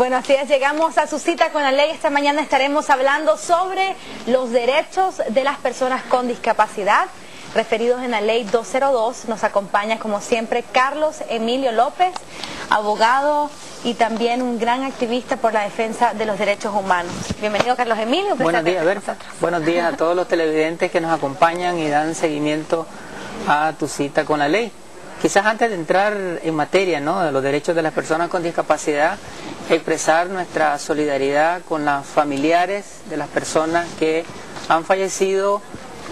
Bueno, así es, llegamos a su cita con la ley. Esta mañana estaremos hablando sobre los derechos de las personas con discapacidad, referidos en la ley 202. Nos acompaña, como siempre, Carlos Emilio López, abogado y también un gran activista por la defensa de los derechos humanos. Bienvenido, Carlos Emilio. Buenos días, Berta. Buenos días a todos los televidentes que nos acompañan y dan seguimiento a tu cita con la ley. Quizás antes de entrar en materia, ¿no?, de los derechos de las personas con discapacidad, expresar nuestra solidaridad con los familiares de las personas que han fallecido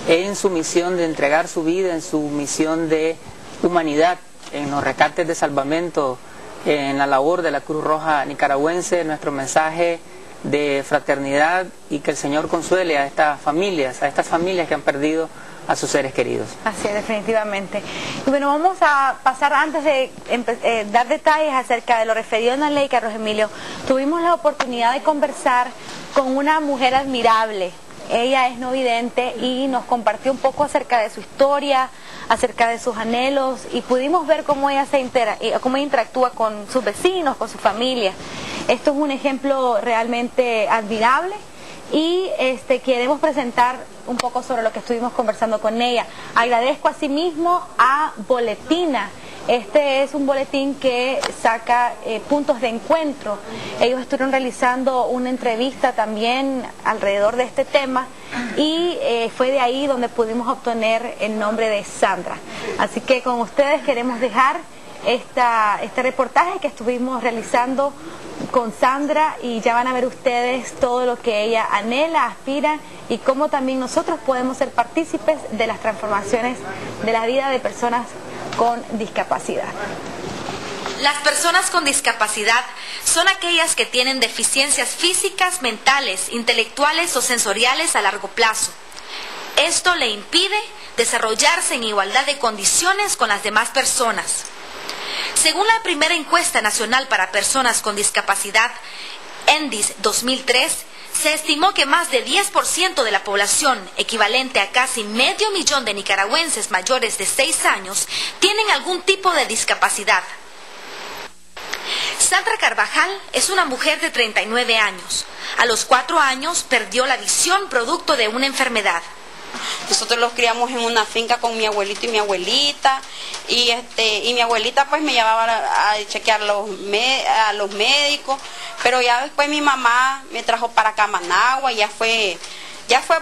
en su misión de entregar su vida, en su misión de humanidad, en los rescates de salvamento, en la labor de la Cruz Roja nicaragüense. Nuestro mensaje de fraternidad y que el Señor consuele a estas familias que han perdido a sus seres queridos. Así es, definitivamente. Y bueno, vamos a pasar, antes de dar detalles acerca de lo referido en la ley, Carlos Emilio. Tuvimos la oportunidad de conversar con una mujer admirable. Ella es no vidente y nos compartió un poco acerca de su historia, acerca de sus anhelos, y pudimos ver cómo ella cómo ella interactúa con sus vecinos, con su familia. Esto es un ejemplo realmente admirable. Y queremos presentar un poco sobre lo que estuvimos conversando con ella. Agradezco asimismo a Boletina. Este es un boletín que saca puntos de encuentro. Ellos estuvieron realizando una entrevista también alrededor de este tema y fue de ahí donde pudimos obtener el nombre de Sandra. Así que con ustedes queremos dejar este reportaje que estuvimos realizando con Sandra, y ya van a ver ustedes todo lo que ella anhela, aspira, y cómo también nosotros podemos ser partícipes de las transformaciones de la vida de personas con discapacidad. Las personas con discapacidad son aquellas que tienen deficiencias físicas, mentales, intelectuales o sensoriales a largo plazo. Esto le impide desarrollarse en igualdad de condiciones con las demás personas. Según la primera encuesta nacional para personas con discapacidad, ENDIS 2003, se estimó que más de 10% de la población, equivalente a casi 500.000 de nicaragüenses mayores de 6 años, tienen algún tipo de discapacidad. Sandra Carvajal es una mujer de 39 años. A los 4 años perdió la visión producto de una enfermedad. Nosotros los criamos en una finca con mi abuelito y mi abuelita, y mi abuelita pues me llevaba a chequear a los médicos, pero ya después mi mamá me trajo para acá a Managua, y ya fue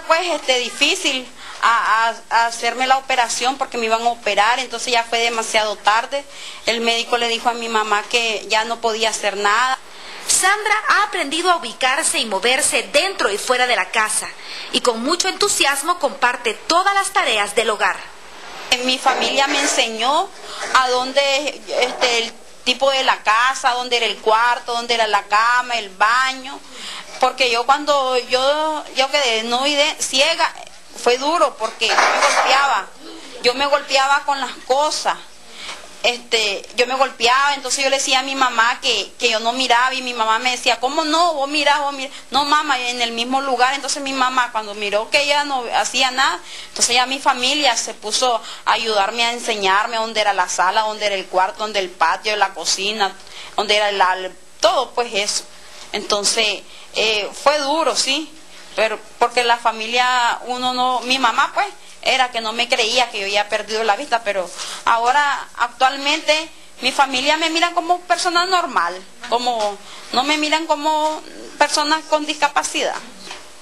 pues difícil a hacerme la operación porque me iban a operar. Entonces ya fue demasiado tarde. El médico le dijo a mi mamá que ya no podía hacer nada. Sandra ha aprendido a ubicarse y moverse dentro y fuera de la casa, y con mucho entusiasmo comparte todas las tareas del hogar. Mi familia me enseñó a dónde el tipo de la casa, dónde era el cuarto, dónde era la cama, el baño, porque cuando yo quedé ciega, fue duro porque yo me golpeaba con las cosas. Yo me golpeaba, entonces yo le decía a mi mamá que yo no miraba, y mi mamá me decía, ¿cómo no? Vos mirás, no, mamá, en el mismo lugar. Entonces mi mamá, cuando miró que ella no hacía nada, entonces ya mi familia se puso a ayudarme, a enseñarme dónde era la sala, dónde era el cuarto, dónde el patio, la cocina, dónde era todo, pues eso. Entonces fue duro, sí, pero porque la familia, mi mamá pues era que no me creía que yo había perdido la vista, pero ahora actualmente mi familia me mira como persona normal, no me miran como personas con discapacidad.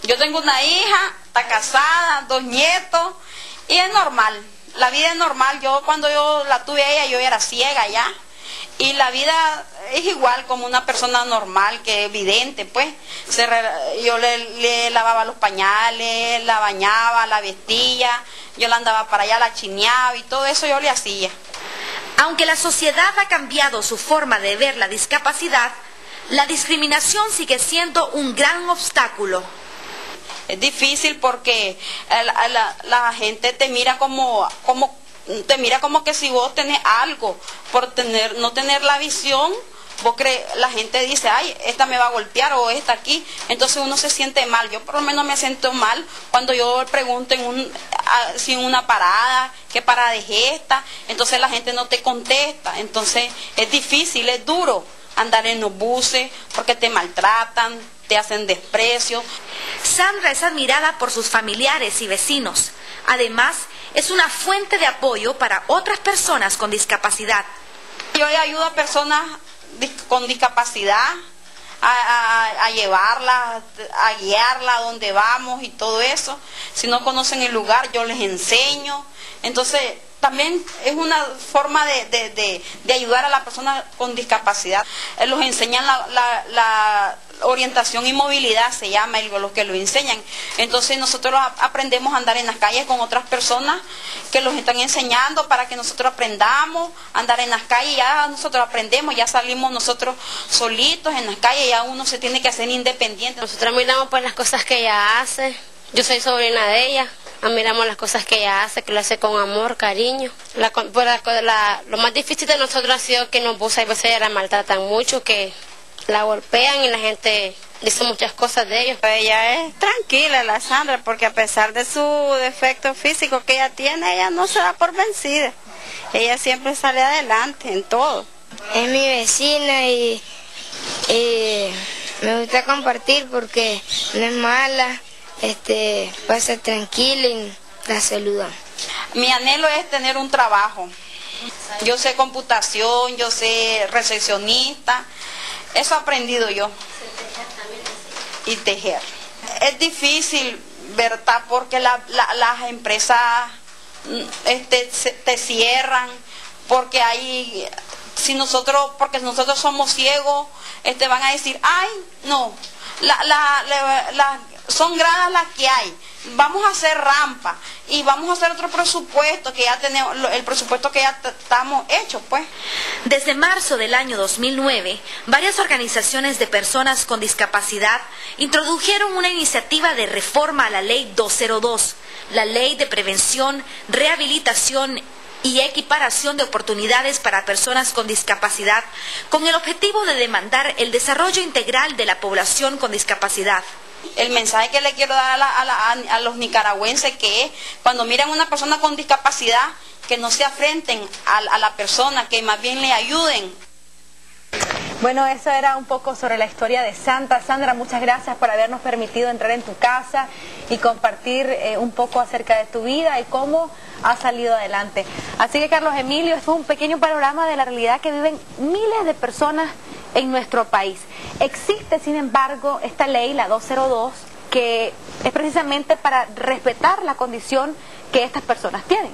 Yo tengo una hija, está casada, 2 nietos, y es normal, la vida es normal. Cuando yo la tuve a ella, yo era ciega ya, y la vida es igual como una persona normal, que es evidente, pues. Yo le lavaba los pañales, la bañaba, la vestía, yo la andaba para allá, la chineaba, y todo eso yo le hacía. Aunque la sociedad ha cambiado su forma de ver la discapacidad, la discriminación sigue siendo un gran obstáculo. Es difícil porque la gente te mira como que si vos tenés algo, por no tener la visión, la gente dice, ay, esta me va a golpear, o esta aquí. Entonces uno se siente mal. Yo por lo menos me siento mal cuando yo pregunto si en una parada, ¿qué parada es esta? Entonces la gente no te contesta. Entonces es difícil, es duro, andar en los buses, porque te maltratan, te hacen desprecio. Sandra es admirada por sus familiares y vecinos. Además, es una fuente de apoyo para otras personas con discapacidad. Yo le ayudo a personas con discapacidad a llevarla, a guiarla a donde vamos y todo eso. Si no conocen el lugar, yo les enseño. Entonces, también es una forma de ayudar a la persona con discapacidad. Los enseñan la orientación y movilidad, se llama, los que lo enseñan. Entonces nosotros aprendemos a andar en las calles con otras personas que los están enseñando para que nosotros aprendamos a andar en las calles. Ya nosotros aprendemos, ya salimos nosotros solitos en las calles, ya uno se tiene que hacer independiente. Nosotros miramos pues las cosas que ella hace. Yo soy sobrina de ella. Admiramos las cosas que ella hace, que lo hace con amor, cariño. Lo más difícil de nosotros ha sido que nos puso, a veces ella la maltratan mucho, que la golpean y la gente dice muchas cosas de ellos. Ella es tranquila, la Sandra, porque a pesar de su defecto físico que ella tiene, ella no se da por vencida. Ella siempre sale adelante en todo. Es mi vecina y me gusta compartir porque no es mala. Pasa tranquila y la saluda. Mi anhelo es tener un trabajo. Yo sé computación, yo sé recepcionista, eso he aprendido yo. Y tejer. Es difícil, ¿verdad? Porque las empresas te cierran, porque porque nosotros somos ciegos, van a decir, ay, no, son gradas las que hay, vamos a hacer rampa y vamos a hacer otro presupuesto que ya tenemos, el presupuesto que ya estamos hechos, pues. Desde marzo del año 2009, varias organizaciones de personas con discapacidad introdujeron una iniciativa de reforma a la Ley 202, la Ley de Prevención, Rehabilitación y Equiparación de Oportunidades para Personas con Discapacidad, con el objetivo de demandar el desarrollo integral de la población con discapacidad. El mensaje que le quiero dar a los nicaragüenses, que es cuando miran a una persona con discapacidad, que no se afrenten a la persona, que más bien le ayuden. Bueno, eso era un poco sobre la historia de Sandra. Sandra, muchas gracias por habernos permitido entrar en tu casa y compartir un poco acerca de tu vida y cómo has salido adelante. Así que, Carlos Emilio, esto es un pequeño panorama de la realidad que viven miles de personas en nuestro país. Existe, sin embargo, esta ley, la 202, que es precisamente para respetar la condición que estas personas tienen.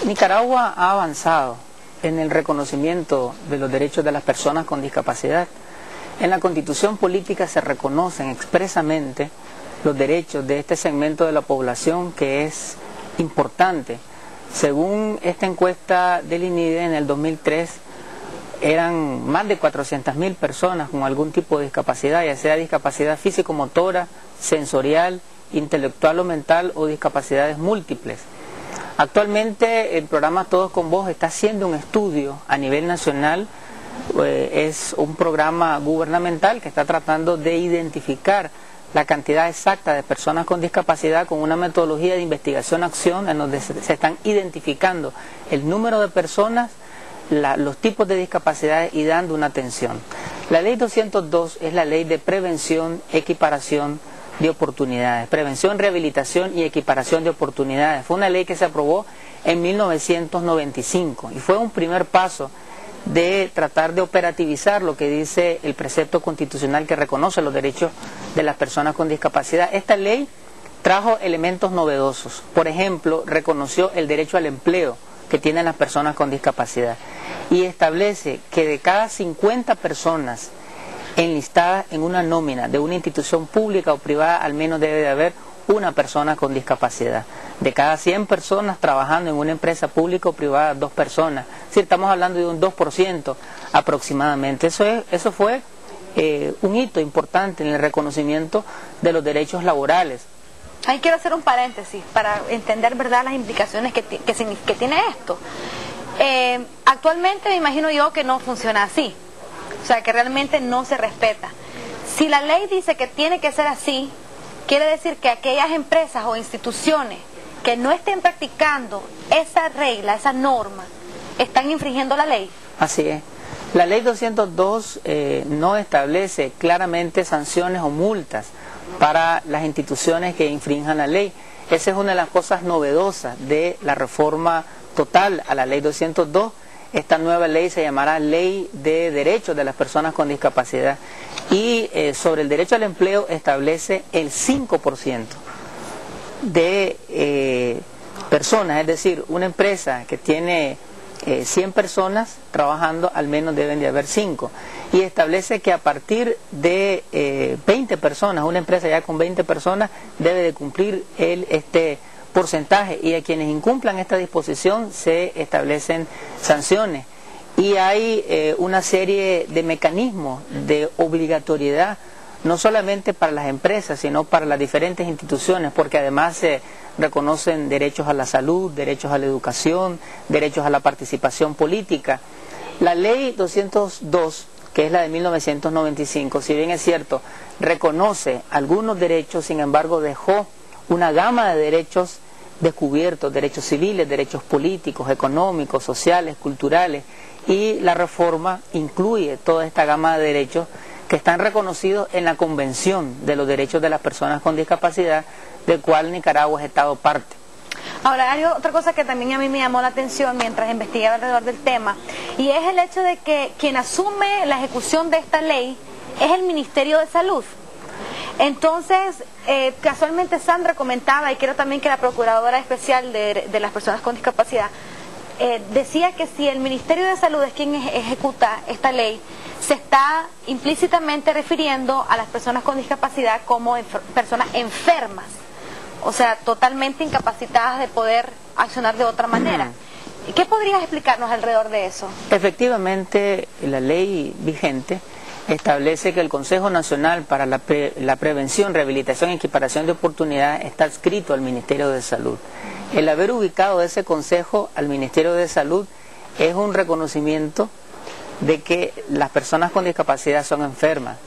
Nicaragua ha avanzado en el reconocimiento de los derechos de las personas con discapacidad. En la Constitución política se reconocen expresamente los derechos de este segmento de la población, que es importante. Según esta encuesta del INIDE, en el 2003 eran más de 400.000 personas con algún tipo de discapacidad, ya sea discapacidad físico-motora, sensorial, intelectual o mental, o discapacidades múltiples. Actualmente el programa Todos con Vos está haciendo un estudio a nivel nacional. Es un programa gubernamental que está tratando de identificar la cantidad exacta de personas con discapacidad con una metodología de investigación-acción en donde se están identificando el número de personas, los tipos de discapacidades y dando una atención. La ley 202 es la ley de prevención, equiparación de oportunidades, prevención, rehabilitación y equiparación de oportunidades. Fue una ley que se aprobó en 1995 y fue un primer paso de tratar de operativizar lo que dice el precepto constitucional que reconoce los derechos de las personas con discapacidad. Esta ley trajo elementos novedosos. Por ejemplo, reconoció el derecho al empleo que tienen las personas con discapacidad y establece que de cada 50 personas enlistadas en una nómina de una institución pública o privada, al menos debe de haber una persona con discapacidad. De cada 100 personas trabajando en una empresa pública o privada, 2 personas. Es decir, estamos hablando de un 2% aproximadamente. Eso fue un hito importante en el reconocimiento de los derechos laborales. Ahí quiero hacer un paréntesis para entender, ¿verdad?, las implicaciones que tiene esto. Actualmente me imagino yo que no funciona así, o sea, que realmente no se respeta. Si la ley dice que tiene que ser así, quiere decir que aquellas empresas o instituciones que no estén practicando esa regla, esa norma, están infringiendo la ley. Así es. La ley 202 no establece claramente sanciones o multas para las instituciones que infrinjan la ley. Esa es una de las cosas novedosas de la reforma total a la ley 202. Esta nueva ley se llamará Ley de Derechos de las Personas con Discapacidad y sobre el derecho al empleo establece el 5% de personas, es decir, una empresa que tiene 100 personas trabajando, al menos deben de haber 5, y establece que a partir de 20 personas, una empresa ya con 20 personas debe de cumplir este porcentaje, y a quienes incumplan esta disposición se establecen sanciones. Y hay una serie de mecanismos de obligatoriedad, no solamente para las empresas, sino para las diferentes instituciones, porque además se reconocen derechos a la salud, derechos a la educación, derechos a la participación política. La ley 202, que es la de 1995, si bien es cierto, reconoce algunos derechos, sin embargo dejó una gama de derechos descubiertos, derechos civiles, derechos políticos, económicos, sociales, culturales, y la reforma incluye toda esta gama de derechos que están reconocidos en la Convención de los Derechos de las Personas con Discapacidad, del cual Nicaragua es Estado parte. Ahora, hay otra cosa que también a mí me llamó la atención mientras investigaba alrededor del tema, y es el hecho de que quien asume la ejecución de esta ley es el Ministerio de Salud. Entonces, casualmente Sandra comentaba, y creo también que la Procuradora Especial de las Personas con Discapacidad decía que si el Ministerio de Salud es quien ejecuta esta ley, se está implícitamente refiriendo a las personas con discapacidad como personas enfermas, o sea, totalmente incapacitadas de poder accionar de otra manera. ¿Qué podrías explicarnos alrededor de eso? Efectivamente, la ley vigente establece que el Consejo Nacional para la Prevención, Rehabilitación y Equiparación de Oportunidades está adscrito al Ministerio de Salud. El haber ubicado ese consejo al Ministerio de Salud es un reconocimiento de que las personas con discapacidad son enfermas.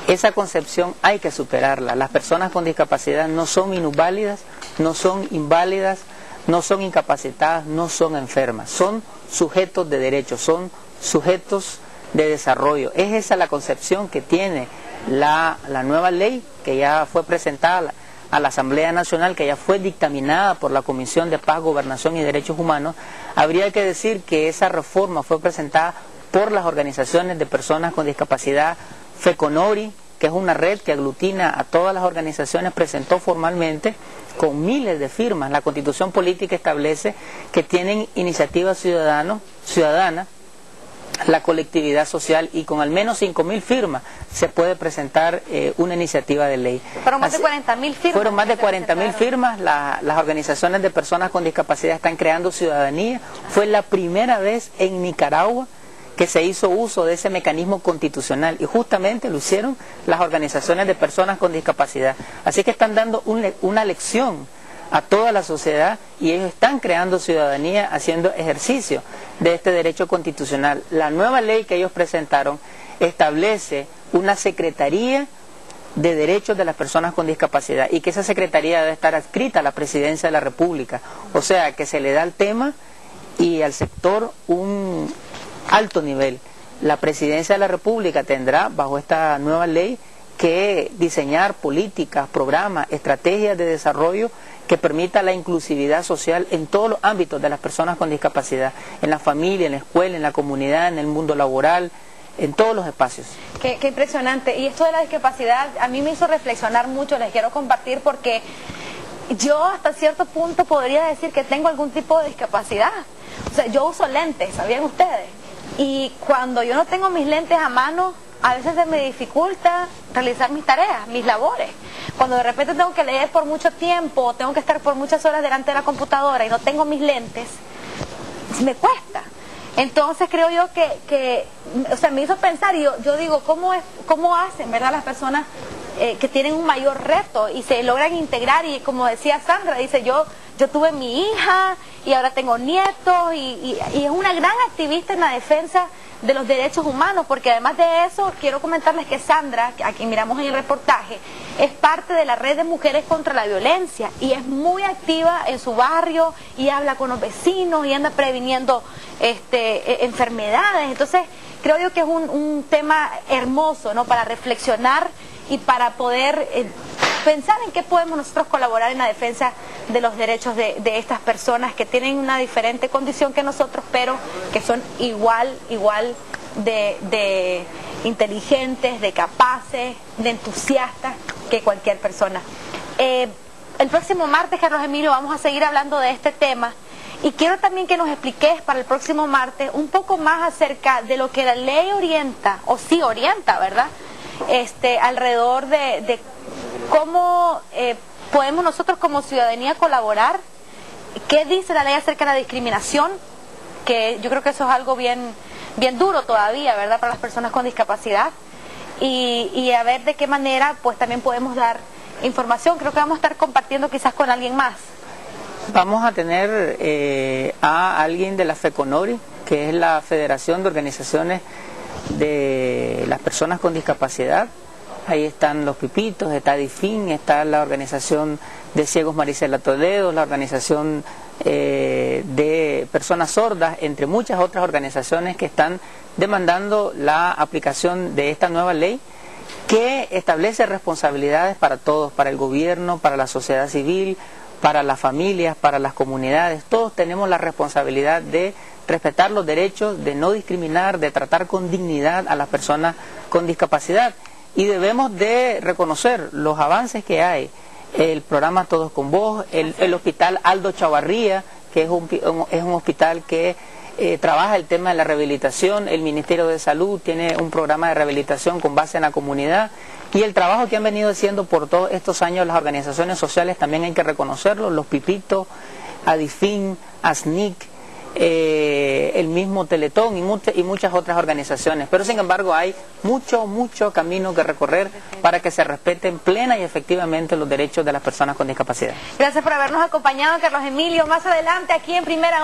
Esa concepción hay que superarla. Las personas con discapacidad no son minusválidas, no son inválidas, no son incapacitadas, no son enfermas. Son sujetos de derechos, son sujetos de desarrollo. Es esa la concepción que tiene la nueva ley, que ya fue presentada a la Asamblea Nacional, que ya fue dictaminada por la Comisión de Paz, Gobernación y Derechos Humanos. Habría que decir que esa reforma fue presentada por las organizaciones de personas con discapacidad. FECONORI, que es una red que aglutina a todas las organizaciones, presentó formalmente con miles de firmas. La Constitución Política establece que tienen iniciativa ciudadana la colectividad social, y con al menos 5.000 firmas se puede presentar una iniciativa de ley. Fueron más de 40.000 firmas. Fueron más de 40.000 firmas. Las organizaciones de personas con discapacidad están creando ciudadanía. Fue la primera vez en Nicaragua que se hizo uso de ese mecanismo constitucional, y justamente lo hicieron las organizaciones de personas con discapacidad. Así que están dando una lección a toda la sociedad, y ellos están creando ciudadanía, haciendo ejercicio de este derecho constitucional. La nueva ley que ellos presentaron establece una Secretaría de Derechos de las Personas con Discapacidad, y que esa Secretaría debe estar adscrita a la Presidencia de la República. O sea, que se le da al tema y al sector un alto nivel. La Presidencia de la República tendrá, bajo esta nueva ley, que diseñar políticas, programas, estrategias de desarrollo que permita la inclusividad social en todos los ámbitos de las personas con discapacidad, en la familia, en la escuela, en la comunidad, en el mundo laboral, en todos los espacios. Qué impresionante. Y esto de la discapacidad a mí me hizo reflexionar mucho, les quiero compartir, porque yo hasta cierto punto podría decir que tengo algún tipo de discapacidad. O sea, yo uso lentes, ¿sabían ustedes? Y cuando yo no tengo mis lentes a mano, a veces se me dificulta realizar mis tareas, mis labores. Cuando de repente tengo que leer por mucho tiempo, tengo que estar por muchas horas delante de la computadora y no tengo mis lentes, me cuesta. Entonces creo yo que o sea, me hizo pensar, y yo digo, ¿cómo hacen, verdad, las personas que tienen un mayor reto y se logran integrar? Y como decía Sandra, dice, yo tuve mi hija y ahora tengo nietos, y es una gran activista en la defensa de los derechos humanos, porque además de eso quiero comentarles que Sandra, a quien miramos en el reportaje, es parte de la red de mujeres contra la violencia, y es muy activa en su barrio y habla con los vecinos y anda previniendo enfermedades. Entonces creo yo que es un tema hermoso, ¿no? Para reflexionar y para poder pensar en qué podemos nosotros colaborar en la defensa de los derechos de estas personas que tienen una diferente condición que nosotros, pero que son igual de inteligentes, de capaces, de entusiastas que cualquier persona. El próximo martes, Carlos Emilio, vamos a seguir hablando de este tema y quiero también que nos expliques para el próximo martes un poco más acerca de lo que la ley orienta, o sí orienta, ¿verdad? Alrededor de cómo podemos nosotros como ciudadanía colaborar. ¿Qué dice la ley acerca de la discriminación? Que yo creo que eso es algo bien duro todavía, ¿verdad?, para las personas con discapacidad. Y a ver de qué manera pues también podemos dar información. Creo que vamos a estar compartiendo quizás con alguien más. Vamos a tener a alguien de la FECONORI, que es la Federación de Organizaciones de las Personas con Discapacidad. Ahí están los Pipitos, está DIFIN, está la Organización de Ciegos Marisela Toledo, la Organización de Personas Sordas, entre muchas otras organizaciones que están demandando la aplicación de esta nueva ley que establece responsabilidades para todos, para el gobierno, para la sociedad civil, para las familias, para las comunidades. Todos tenemos la responsabilidad de respetar los derechos, de no discriminar, de tratar con dignidad a las personas con discapacidad. Y debemos de reconocer los avances que hay. El programa Todos con Vos, el hospital Aldo Chavarría, que es un hospital que trabaja el tema de la rehabilitación. El Ministerio de Salud tiene un programa de rehabilitación con base en la comunidad. Y el trabajo que han venido haciendo por todos estos años las organizaciones sociales también hay que reconocerlo. Los Pipitos, ADIFIN, ASNIC, el mismo Teletón y muchas otras organizaciones. Pero sin embargo hay mucho camino que recorrer para que se respeten plena y efectivamente los derechos de las personas con discapacidad. Gracias por habernos acompañado, Carlos Emilio. Más adelante aquí en Primera Hora.